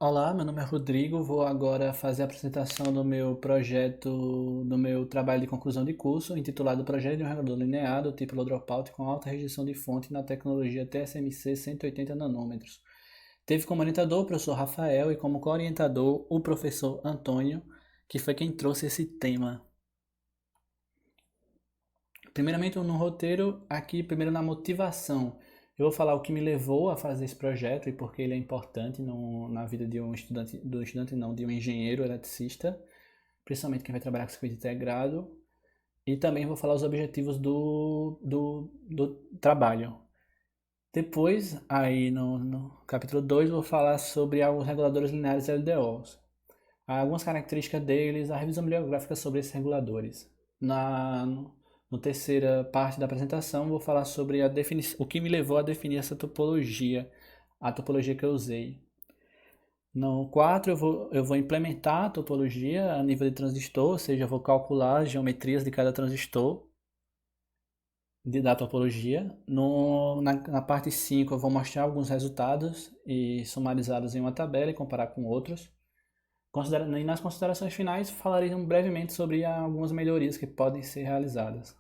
Olá, meu nome é Rodrigo. Vou agora fazer a apresentação do meu projeto, do meu trabalho de conclusão de curso, intitulado Projeto de um Regulador Linear do tipo Low Dropout com alta rejeição de fonte na tecnologia TSMC 180 nanômetros. Teve como orientador o professor Rafael e como co-orientador o professor Antônio, que foi quem trouxe esse tema. Primeiramente no roteiro, aqui primeiro na motivação. Eu vou falar o que me levou a fazer esse projeto e por que ele é importante na vida de um estudante, do estudante não, de um engenheiro eletricista, principalmente quem vai trabalhar com circuito integrado. E também vou falar os objetivos do trabalho. Depois, aí no capítulo 2, vou falar sobre alguns reguladores lineares LDOs. Algumas características deles, a revisão bibliográfica sobre esses reguladores. No terceira parte da apresentação, vou falar sobre o que me levou a definir essa topologia, a topologia que eu usei. No 4, eu vou implementar a topologia a nível de transistor, ou seja, eu vou calcular as geometrias de cada transistor da topologia. Na parte 5, eu vou mostrar alguns resultados e sumarizados em uma tabela e comparar com outros. E nas considerações finais, falarei brevemente sobre algumas melhorias que podem ser realizadas.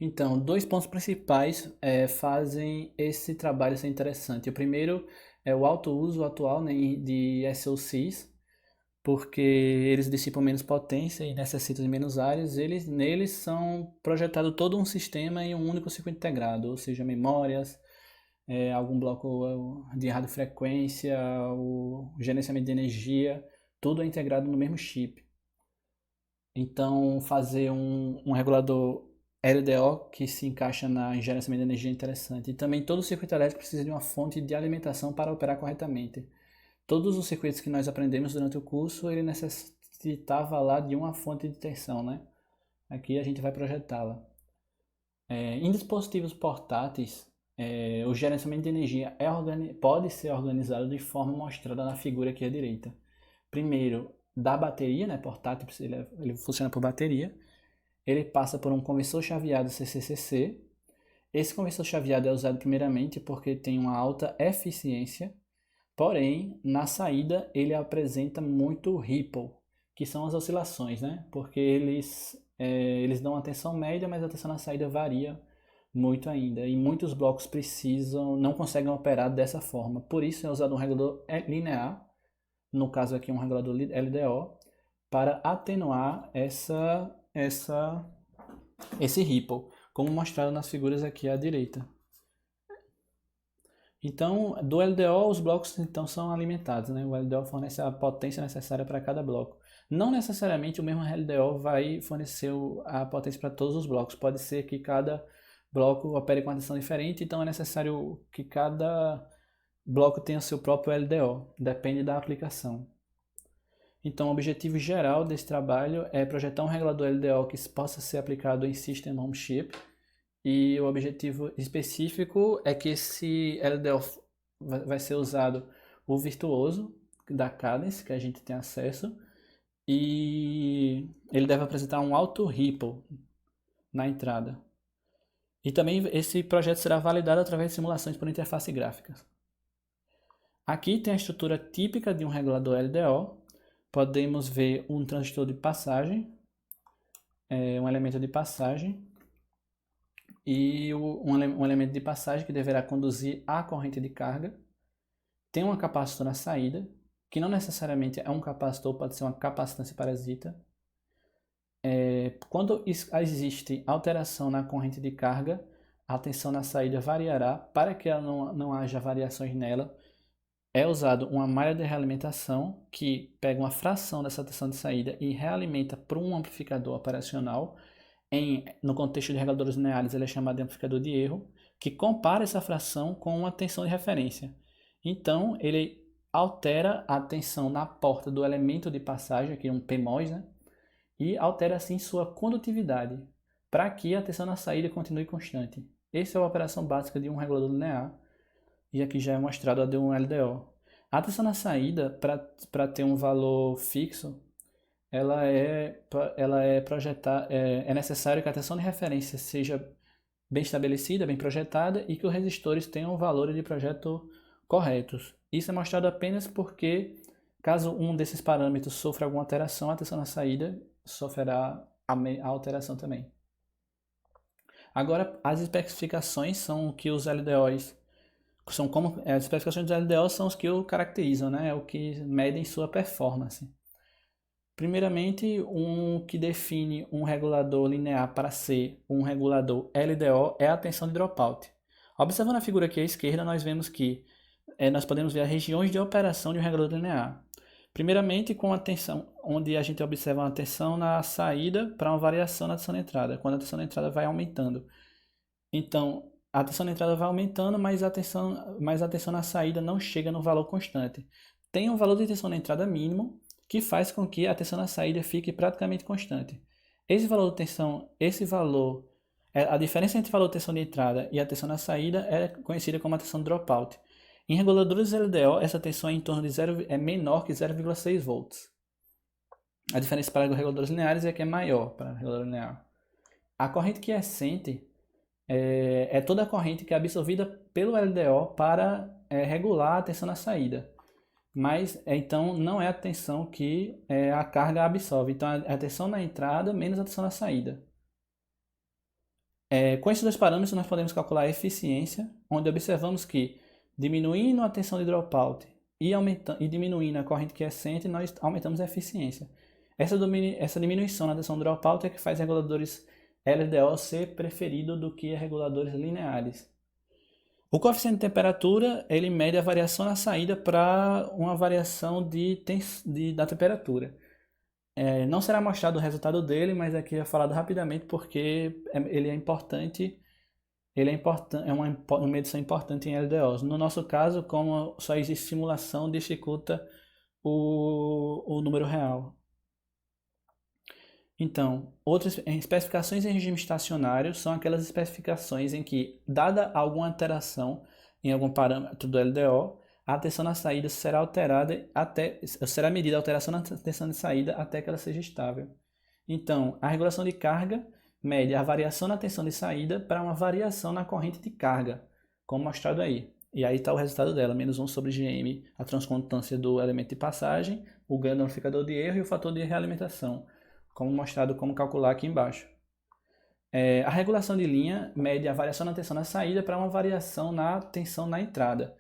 Então, dois pontos principais fazem esse trabalho ser interessante. O primeiro é o alto uso atual, né, de SoCs, porque eles dissipam menos potência e necessitam de menos áreas. Neles são projetado todo um sistema em um único circuito integrado, ou seja, memórias, algum bloco de radiofrequência, o gerenciamento de energia, tudo é integrado no mesmo chip. Então, fazer um regulador LDO que se encaixa em gerenciamento de energia é interessante. E também todo circuito elétrico precisa de uma fonte de alimentação para operar corretamente. Todos os circuitos que nós aprendemos durante o curso, ele necessitava lá de uma fonte de tensão, né? Aqui a gente vai projetá-la. Em dispositivos portáteis, o gerenciamento de energia pode ser organizado de forma mostrada na figura aqui à direita. Primeiro, da bateria, né, portátil, ele funciona por bateria. Ele passa por um conversor chaveado CCCC. Esse conversor chaveado é usado primeiramente porque tem uma alta eficiência, porém, na saída ele apresenta muito ripple, que são as oscilações, né? Porque eles dão uma tensão média, mas a tensão na saída varia muito ainda. E muitos blocos não conseguem operar dessa forma. Por isso é usado um regulador linear, no caso aqui um regulador LDO, para atenuar esse ripple, como mostrado nas figuras aqui à direita. Então, do LDO, os blocos então são alimentados, né? O LDO fornece a potência necessária para cada bloco. Não necessariamente o mesmo LDO vai fornecer a potência para todos os blocos. Pode ser que cada bloco opere com uma tensão diferente, então é necessário que cada bloco tenha seu próprio LDO. Depende da aplicação. Então, o objetivo geral desse trabalho é projetar um regulador LDO que possa ser aplicado em System on Chip. E o objetivo específico é que esse LDO vai ser usado o virtuoso da Cadence, que a gente tem acesso, e ele deve apresentar um alto ripple na entrada. E também esse projeto será validado através de simulações por interface gráfica. Aqui tem a estrutura típica de um regulador LDO. Podemos ver um transistor de passagem, um elemento de passagem, e um elemento de passagem que deverá conduzir a corrente de carga. Tem uma capacitor na saída, que não necessariamente é um capacitor, pode ser uma capacitância parasita. Quando existe alteração na corrente de carga, a tensão na saída variará. Para que ela não haja variações nela, é usado uma malha de realimentação que pega uma fração dessa tensão de saída e realimenta para um amplificador operacional. No contexto de reguladores lineares, ele é chamado de amplificador de erro, que compara essa fração com uma tensão de referência. Então, ele altera a tensão na porta do elemento de passagem, aqui um PMOS, né? E altera assim sua condutividade, para que a tensão na saída continue constante. Essa é a operação básica de um regulador linear, e aqui já é mostrado a de um LDO. A tensão na saída, para ter um valor fixo, é necessário que a tensão de referência seja bem estabelecida, bem projetada e que os resistores tenham valores de projeto corretos. Isso é mostrado apenas porque, caso um desses parâmetros sofra alguma alteração, a tensão na saída sofrerá a alteração também. Agora, as especificações são o que os LDOs são como as especificações dos LDOs são os que o caracterizam, né? É o que medem sua performance. Primeiramente, um que define um regulador linear para ser um regulador LDO é a tensão de dropout. Observando a figura aqui à esquerda, nós vemos que nós podemos ver as regiões de operação de um regulador linear. Primeiramente, com a tensão, onde a gente observa uma tensão na saída para uma variação na tensão na entrada, quando a tensão na entrada vai aumentando. Então, a tensão na entrada vai aumentando, mas a tensão na saída não chega no valor constante. Tem um valor de tensão na entrada mínimo, que faz com que a tensão na saída fique praticamente constante. Esse valor de tensão, a diferença entre o valor de tensão de entrada e a tensão na saída é conhecida como a tensão dropout. Em reguladores LDO, essa tensão é em torno de é menor que 0,6 volts. A diferença para reguladores lineares é que é maior para regulador linear. A corrente quiescente é toda a corrente que é absorvida pelo LDO para regular a tensão na saída. Mas, então, não é a tensão que a carga absorve. Então, a tensão na entrada menos a tensão na saída. Com esses dois parâmetros, nós podemos calcular a eficiência, onde observamos que, diminuindo a tensão de dropout e diminuindo a corrente quiescente, nós aumentamos a eficiência. Essa diminuição na tensão de dropout é que faz reguladores LDO ser preferido do que reguladores lineares. O coeficiente de temperatura, ele mede a variação na saída para uma variação da temperatura. Não será mostrado o resultado dele, mas aqui é falado rapidamente porque ele é importante. É uma medição importante em LDOs. No nosso caso, como só existe simulação, dificulta o número real. Então, outras especificações em regime estacionário são aquelas especificações em que, dada alguma alteração em algum parâmetro do LDO, a tensão na saída será será medida a alteração na tensão de saída até que ela seja estável. Então, a regulação de carga mede a variação na tensão de saída para uma variação na corrente de carga, como mostrado aí. E aí está o resultado dela, menos 1 sobre Gm, a transcondutância do elemento de passagem, o ganho do amplificador de erro e o fator de realimentação, como mostrado como calcular aqui embaixo. A regulação de linha mede a variação na tensão na saída para uma variação na tensão na entrada.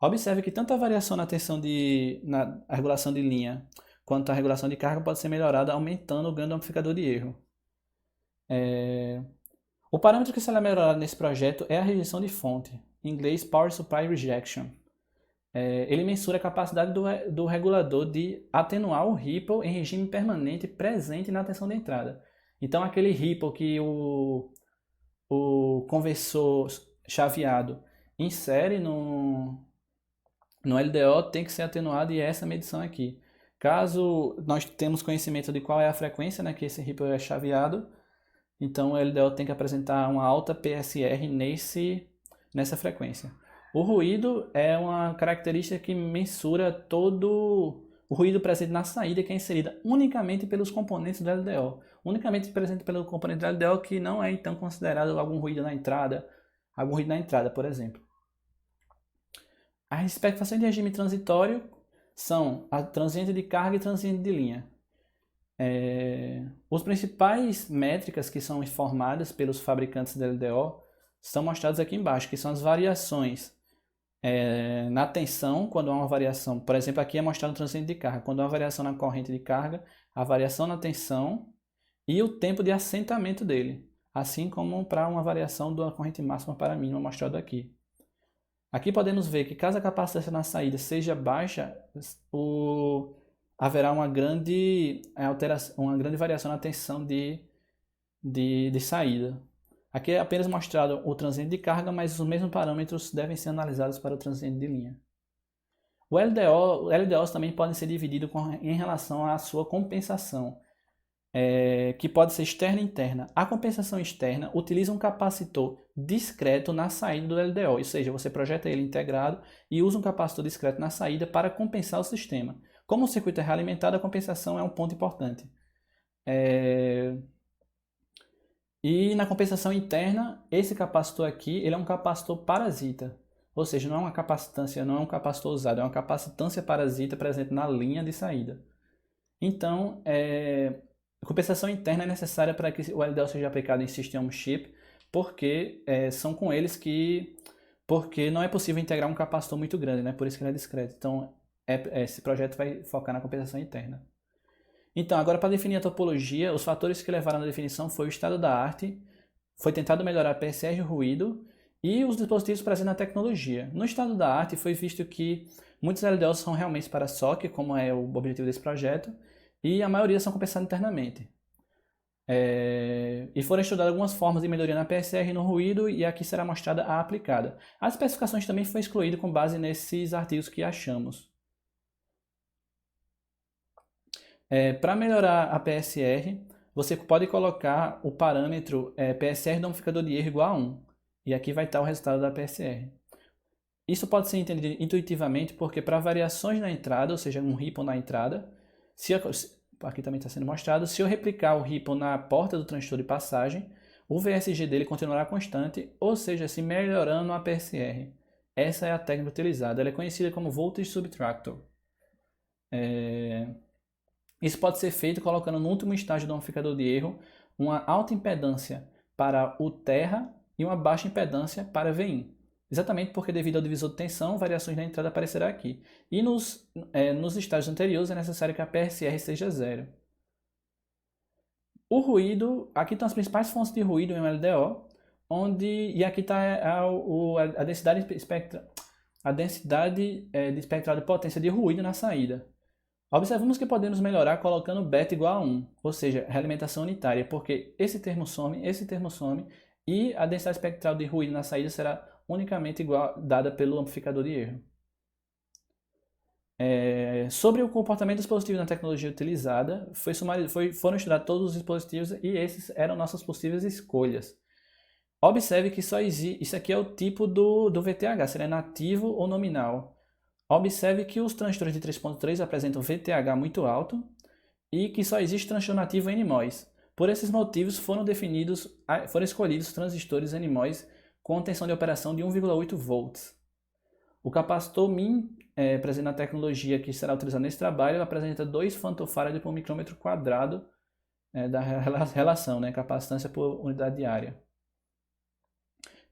Observe que tanto a variação na a regulação de linha quanto a regulação de carga pode ser melhorada aumentando o ganho do amplificador de erro. O parâmetro que será melhorado nesse projeto é a rejeição de fonte, em inglês Power Supply Rejection. Ele mensura a capacidade do regulador de atenuar o ripple em regime permanente presente na tensão de entrada. Então, aquele ripple que o conversor chaveado insere no LDO tem que ser atenuado, e é essa medição aqui. Caso nós temos conhecimento de qual é a frequência, né, que esse ripple é chaveado, então o LDO tem que apresentar uma alta PSR nessa frequência. O ruído é uma característica que mensura todo o ruído presente na saída, que é inserida unicamente pelos componentes do LDO. Unicamente presente pelo componente do LDO, que não é então considerado algum ruído na entrada, por exemplo. As especificações de regime transitório são a transiente de carga e transiente de linha. Os principais métricas que são informadas pelos fabricantes do LDO são mostradas aqui embaixo, que são as variações na tensão, quando há uma variação. Por exemplo, aqui é mostrado o transiente de carga. Quando há uma variação na corrente de carga, a variação na tensão e o tempo de assentamento dele, assim como para uma variação da corrente máxima para a mínima, mostrado aqui. Aqui podemos ver que caso a capacitância na saída seja baixa, haverá uma grande variação na tensão de saída. Aqui é apenas mostrado o transiente de carga, mas os mesmos parâmetros devem ser analisados para o transiente de linha. LDOs também podem ser divididos em relação à sua compensação, que pode ser externa e interna. A compensação externa utiliza um capacitor discreto na saída do LDO, ou seja, você projeta ele integrado e usa um capacitor discreto na saída para compensar o sistema. Como o circuito é realimentado, a compensação é um ponto importante. E na compensação interna, esse capacitor aqui, ele é um capacitor parasita. Ou seja, não é uma capacitância, não é um capacitor usado, é uma capacitância parasita presente na linha de saída. Então, a compensação interna é necessária para que o LDO seja aplicado em System on Chip, porque são com eles que... Porque não é possível integrar um capacitor muito grande, né? Por isso que ele é discreto. Então, esse projeto vai focar na compensação interna. Então, agora para definir a topologia, os fatores que levaram à definição foi o estado da arte, foi tentado melhorar PSR e ruído, e os dispositivos presentes na tecnologia. No estado da arte, foi visto que muitos LDOs são realmente para SOC, como é o objetivo desse projeto, e a maioria são compensados internamente. E foram estudadas algumas formas de melhoria na PSR e no ruído, e aqui será mostrada a aplicada. As especificações também foram excluídas com base nesses artigos que achamos. Para melhorar a PSR, você pode colocar o parâmetro PSR do amplificador de erro igual a 1. E aqui vai estar o resultado da PSR. Isso pode ser entendido intuitivamente porque para variações na entrada, ou seja, um ripple na entrada, aqui também está sendo mostrado, se eu replicar o ripple na porta do transistor de passagem, o VSG dele continuará constante, ou seja, se melhorando a PSR. Essa é a técnica utilizada, ela é conhecida como Voltage Subtractor. Isso pode ser feito colocando no último estágio do amplificador de erro uma alta impedância para o terra e uma baixa impedância para VIN. Exatamente porque devido ao divisor de tensão, variações na entrada aparecerá aqui. E nos estágios anteriores é necessário que a PSR seja zero. O ruído, aqui estão as principais fontes de ruído em um LDO, e aqui está a densidade de espectral de potência de ruído na saída. Observamos que podemos melhorar colocando beta igual a 1, ou seja, realimentação unitária, porque esse termo some, e a densidade espectral de ruído na saída será unicamente igual dada pelo amplificador de erro. Sobre o comportamento dos dispositivos na tecnologia utilizada, foram estudados todos os dispositivos e esses eram nossas possíveis escolhas. Observe que só existe, isso aqui é o tipo do VTH, se ele é nativo ou nominal. Observe que os transistores de 3.3 apresentam VTH muito alto e que só existe transistor nativo NMOS. Por esses motivos foram escolhidos transistores NMOS com tensão de operação de 1,8 volts. O capacitor MIN presente na tecnologia que será utilizado nesse trabalho apresenta 2 femtofarads por micrômetro quadrado da relação, capacitância por unidade de área.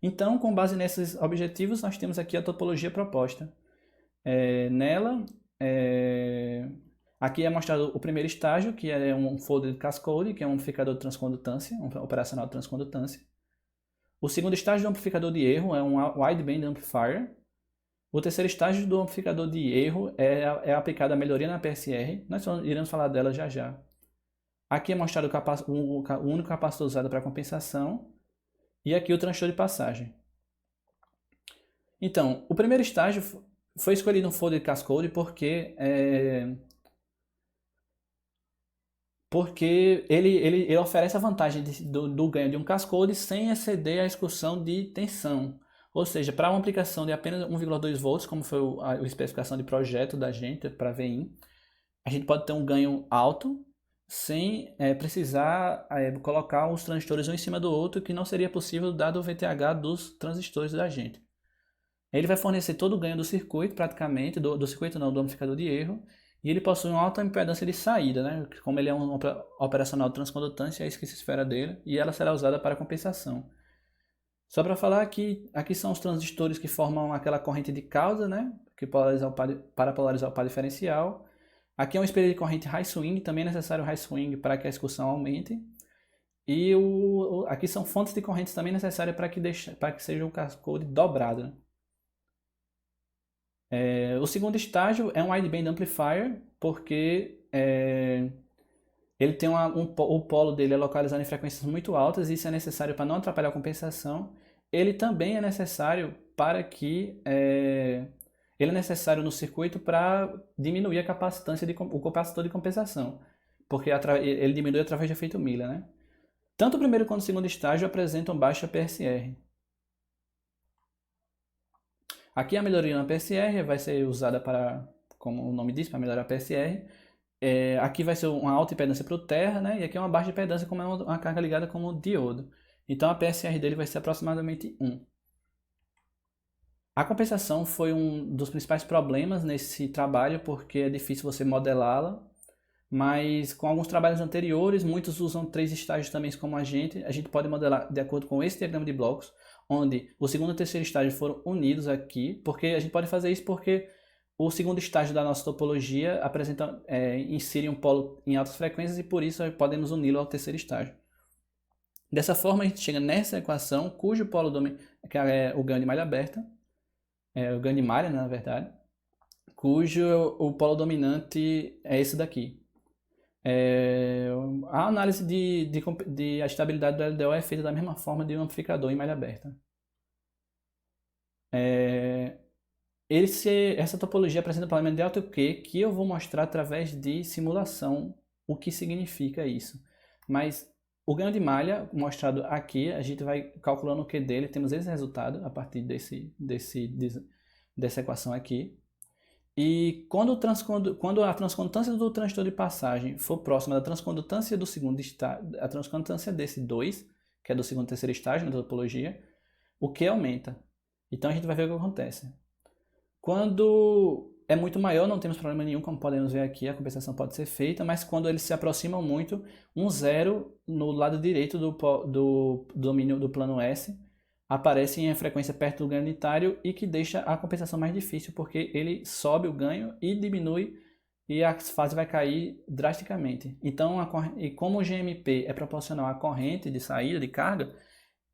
Então, com base nesses objetivos, nós temos aqui a topologia proposta. Nela, aqui é mostrado o primeiro estágio, que é um folded cascode, que é um amplificador de transcondutância, um operacional de transcondutância. O segundo estágio do amplificador de erro é um wideband amplifier. O terceiro estágio do amplificador de erro é aplicada a melhoria na PSR. Nós iremos falar dela já já. Aqui é mostrado o único capacitor usado para compensação. E aqui o transistor de passagem. Então, o primeiro estágio foi escolhido um folded cascode porque ele oferece a vantagem do ganho de um cascode sem exceder a excursão de tensão. Ou seja, para uma aplicação de apenas 1,2 volts, como foi a especificação de projeto da gente para VIN, a gente pode ter um ganho alto sem precisar colocar os transistores um em cima do outro, que não seria possível dado o VTH dos transistores da gente. Ele vai fornecer todo o ganho do circuito, praticamente, do circuito não, do amplificador de erro, e ele possui uma alta impedância de saída, como ele é um operacional de transcondutância, é isso que se espera dele, e ela será usada para compensação. Só para falar que aqui são os transistores que formam aquela corrente de causa, que para polarizar o par diferencial. Aqui é um espelho de corrente high swing, também é necessário high swing para que a excursão aumente. E aqui são fontes de correntes também necessárias para que seja o cascode dobrado. O segundo estágio é um wideband amplifier, porque ele tem o polo dele é localizado em frequências muito altas, e isso é necessário para não atrapalhar a compensação. Ele também é necessário ele é necessário no circuito para diminuir a capacitância o capacitor de compensação, porque ele diminui através de efeito Miller, Tanto o primeiro quanto o segundo estágio apresentam baixa PSR. Aqui a melhoria na PSR vai ser usada como o nome diz, para melhorar a PSR. Aqui vai ser uma alta impedância para o terra, e aqui é uma baixa impedância, como é uma carga ligada como diodo. Então a PSR dele vai ser aproximadamente 1. A compensação foi um dos principais problemas nesse trabalho, porque é difícil você modelá-la, mas com alguns trabalhos anteriores, muitos usam 3 estágios também como a gente pode modelar de acordo com esse diagrama de blocos, onde o segundo e o terceiro estágio foram unidos aqui, porque a gente pode fazer isso porque o segundo estágio da nossa topologia insere um polo em altas frequências e por isso podemos uni-lo ao terceiro estágio. Dessa forma, a gente chega nessa equação, cujo polo que é o ganho de malha aberta, o ganho de malha, na verdade, cujo o polo dominante é esse daqui. A análise de estabilidade do LDO é feita da mesma forma de um amplificador em malha aberta. Essa topologia apresenta um problema de alto Q que eu vou mostrar através de simulação o que significa isso. Mas o ganho de malha mostrado aqui, a gente vai calculando o Q dele, temos esse resultado a partir dessa equação aqui. E quando a transcondutância do transistor de passagem for próxima da transcondutância do segundo estágio, a transcondutância desse 2, que é do segundo e terceiro estágio na topologia, o Q aumenta. Então a gente vai ver o que acontece. Quando é muito maior, não temos problema nenhum, como podemos ver aqui, a compensação pode ser feita, mas quando eles se aproximam muito, um zero no lado direito do domínio do plano S aparece em frequência perto do ganho unitário e que deixa a compensação mais difícil, porque ele sobe o ganho e diminui e a fase vai cair drasticamente. Então, e como o GMP é proporcional à corrente de saída de carga,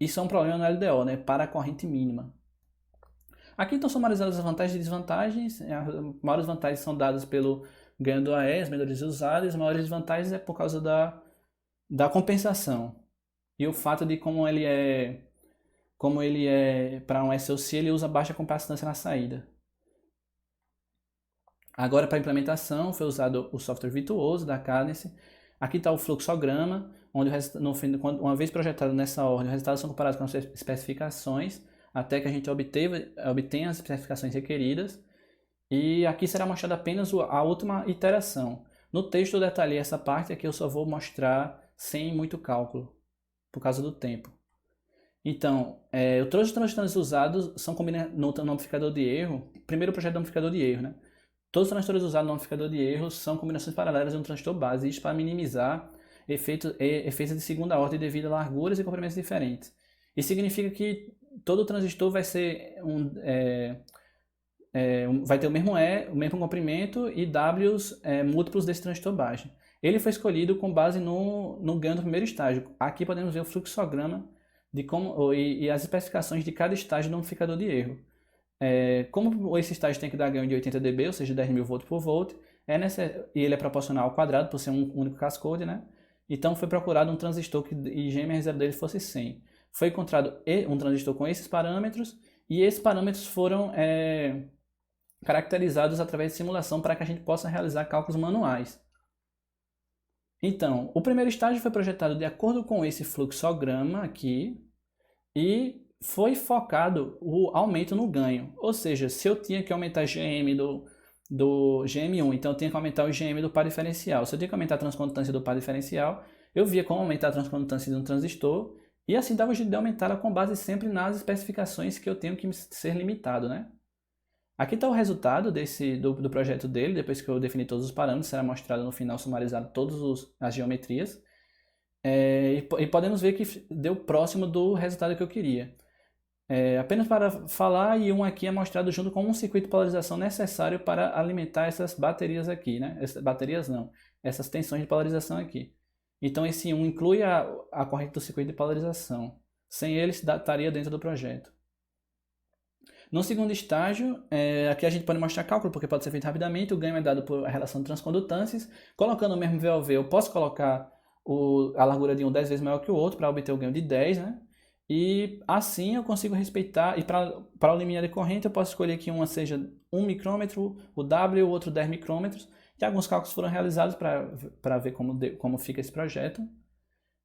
isso é um problema no LDO, né, para a corrente mínima. Aqui estão sumarizadas as vantagens e desvantagens. As maiores vantagens são dadas pelo ganho do AE, as melhorias usadas, as maiores desvantagens é por causa da compensação. E o fato de como ele é para um SOC, ele usa baixa capacitância na saída. Agora, para a implementação, foi usado o software Virtuoso da Cadence. Aqui está o fluxograma, onde uma vez projetado nessa ordem, os resultados são comparados com as especificações, até que a gente obtenha as especificações requeridas. E aqui será mostrada apenas a última iteração. No texto eu detalhei essa parte, aqui eu só vou mostrar sem muito cálculo, por causa do tempo. Então, todos os transistores usados são no amplificador de erro. Primeiro o projeto do amplificador de erro, né? Todos os transistores usados no amplificador de erro são combinações paralelas de um transistor base, isso para minimizar efeitos de segunda ordem devido a larguras e comprimentos diferentes. Isso significa que todo transistor vai ter o mesmo comprimento e Ws múltiplos desse transistor base. Ele foi escolhido com base no ganho do primeiro estágio. Aqui podemos ver o fluxograma e as especificações de cada estágio do amplificador de erro. Como esse estágio tem que dar ganho de 80 dB, ou seja, 10.000 volts por volt, e ele é proporcional ao quadrado, por ser um único cascode, né? Então foi procurado um transistor que IGM-R0 dele fosse 100. Foi encontrado um transistor com esses parâmetros, e esses parâmetros foram caracterizados através de simulação para que a gente possa realizar cálculos manuais. Então, o primeiro estágio foi projetado de acordo com esse fluxograma aqui, e foi focado o aumento no ganho. Ou seja, se eu tinha que aumentar a GM do GM1, então eu tinha que aumentar o GM do par diferencial. Se eu tinha que aumentar a transcondutância do par diferencial, eu via como aumentar a transcondutância de um transistor, e assim dava o jeito de aumentá-la com base sempre nas especificações que eu tenho que ser limitado, né? Aqui está o resultado do projeto dele, depois que eu defini todos os parâmetros, será mostrado no final sumarizado todas as geometrias. E podemos ver que deu próximo do resultado que eu queria. Apenas para falar, e um aqui é mostrado junto com um circuito de polarização necessário para alimentar essas baterias aqui, né? Essas tensões de polarização aqui. Então esse 1 inclui a corrente do circuito de polarização. Sem ele, estaria dentro do projeto. No segundo estágio, aqui a gente pode mostrar cálculo, porque pode ser feito rapidamente. O ganho é dado por relação de transcondutâncias. Colocando o mesmo VOV, eu posso colocar a largura de um 10 vezes maior que o outro para obter o ganho de 10, né? E assim eu consigo respeitar, e para o limiar de corrente eu posso escolher que uma seja 1 micrômetro, o W, o outro 10 micrômetros, e alguns cálculos foram realizados para ver como fica esse projeto.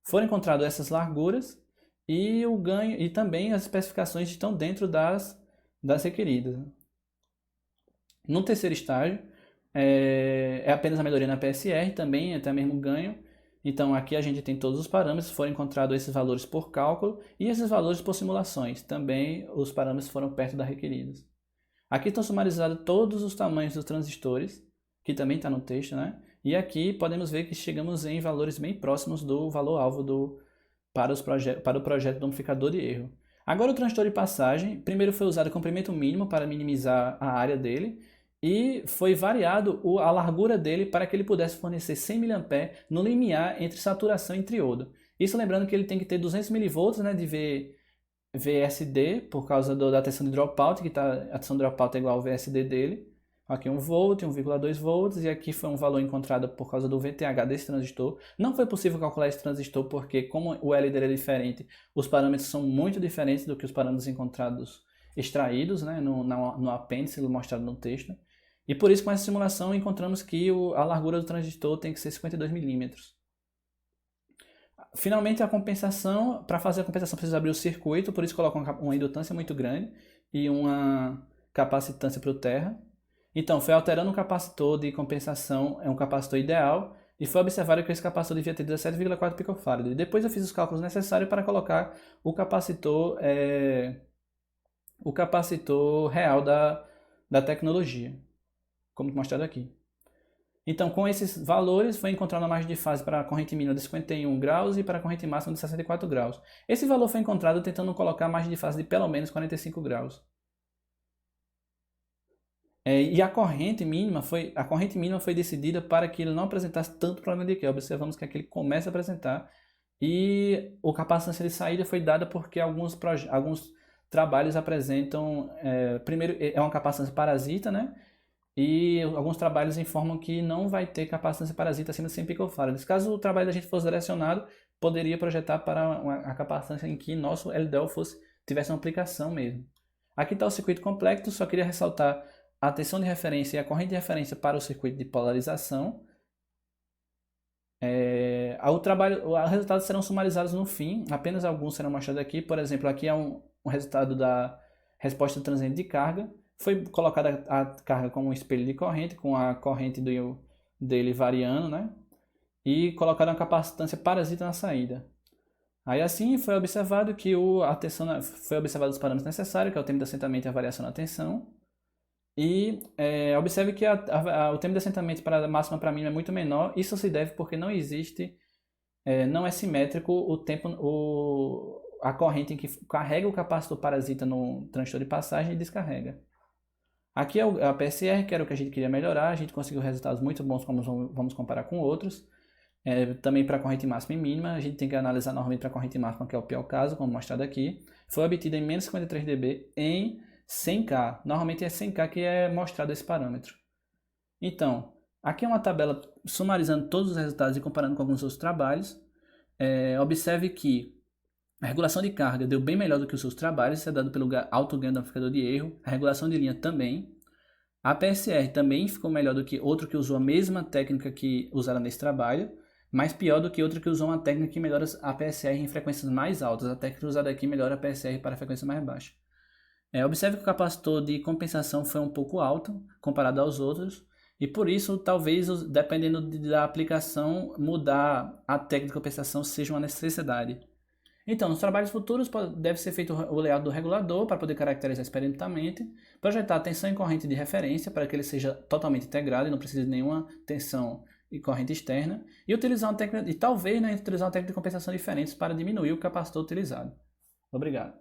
Foram encontradas essas larguras, e o ganho, e também as especificações estão dentro das requeridas. No terceiro estágio, é apenas a melhoria na PSR, também até mesmo ganho. Então aqui a gente tem todos os parâmetros, foram encontrados esses valores por cálculo e esses valores por simulações. Também os parâmetros foram perto das requeridas. Aqui estão sumarizados todos os tamanhos dos transistores, que também está no texto, né? E aqui podemos ver que chegamos em valores bem próximos do valor-alvo para o projeto do amplificador de erro. Agora o transistor de passagem, primeiro foi usado comprimento mínimo para minimizar a área dele, e foi variado a largura dele para que ele pudesse fornecer 100 mA no limiar entre saturação e triodo. Isso lembrando que ele tem que ter 200 mV, né, de VSD, por causa da tensão de dropout, que a tensão de dropout é igual ao VSD dele. Aqui 1 volt, 1,2 volts, e aqui foi um valor encontrado por causa do VTH desse transistor. Não foi possível calcular esse transistor porque, como o L dele é diferente, os parâmetros são muito diferentes do que os parâmetros encontrados extraídos, né, no apêndice mostrado no texto. E por isso, com essa simulação, encontramos que a largura do transistor tem que ser 52 milímetros. Finalmente, a compensação, para fazer a compensação precisa abrir o circuito, por isso coloca uma indutância muito grande e uma capacitância para o terra. Então, foi alterando o capacitor de compensação, é um capacitor ideal, e foi observado que esse capacitor devia ter 17,4 picofarad. Depois eu fiz os cálculos necessários para colocar o capacitor real da tecnologia, como mostrado aqui. Então, com esses valores, foi encontrado a margem de fase para a corrente mínima de 51 graus e para a corrente máxima de 64 graus. Esse valor foi encontrado tentando colocar a margem de fase de pelo menos 45 graus. E a corrente mínima foi decidida para que ele não apresentasse tanto problema de decay. Observamos que aqui ele começa a apresentar. E a capacitância de saída foi dada porque alguns trabalhos apresentam... primeiro, é uma capacitância parasita, né? E alguns trabalhos informam que não vai ter capacitância parasita acima de 100 picofarads. Caso o trabalho da gente fosse direcionado, poderia projetar para a capacitância em que nosso LDL tivesse uma aplicação mesmo. Aqui está o circuito complexo, só queria ressaltar a tensão de referência e a corrente de referência para o circuito de polarização. Os resultados serão sumarizados no fim, apenas alguns serão mostrados aqui. Por exemplo, aqui é um resultado da resposta transiente de carga. Foi colocada a carga como um espelho de corrente, com a corrente dele variando, né? E colocada uma capacitância parasita na saída. Aí assim foi observado que foi observado os parâmetros necessários, que é o tempo de assentamento e a variação na tensão. E observe que o tempo de assentamento para a máxima para a mínima é muito menor. Isso se deve porque não existe, não é simétrico a corrente em que carrega o capacitor parasita no transistor de passagem e descarrega. Aqui é a PSR, que era o que a gente queria melhorar. A gente conseguiu resultados muito bons, como vamos comparar com outros. Também para a corrente máxima e mínima, a gente tem que analisar normalmente para a corrente máxima, que é o pior caso, como mostrado aqui. Foi obtida em menos 53 dB em 100K. Normalmente é 100K que é mostrado esse parâmetro. Então, aqui é uma tabela sumarizando todos os resultados e comparando com alguns outros trabalhos. Observe que a regulação de carga deu bem melhor do que os seus trabalhos, isso é dado pelo alto ganho do amplificador de erro. A regulação de linha também. A PSR também ficou melhor do que outro que usou a mesma técnica que usaram nesse trabalho, mas pior do que outro que usou uma técnica que melhora a PSR em frequências mais altas. A técnica usada aqui melhora a PSR para a frequência mais baixa. Observe que o capacitor de compensação foi um pouco alto comparado aos outros, e por isso, talvez, dependendo da aplicação, mudar a técnica de compensação seja uma necessidade. Então, nos trabalhos futuros deve ser feito o layout do regulador para poder caracterizar experimentalmente, projetar a tensão e corrente de referência para que ele seja totalmente integrado e não precise de nenhuma tensão e corrente externa, e utilizar uma técnica, e talvez utilizar uma técnica de compensação diferente para diminuir o capacitor utilizado. Obrigado.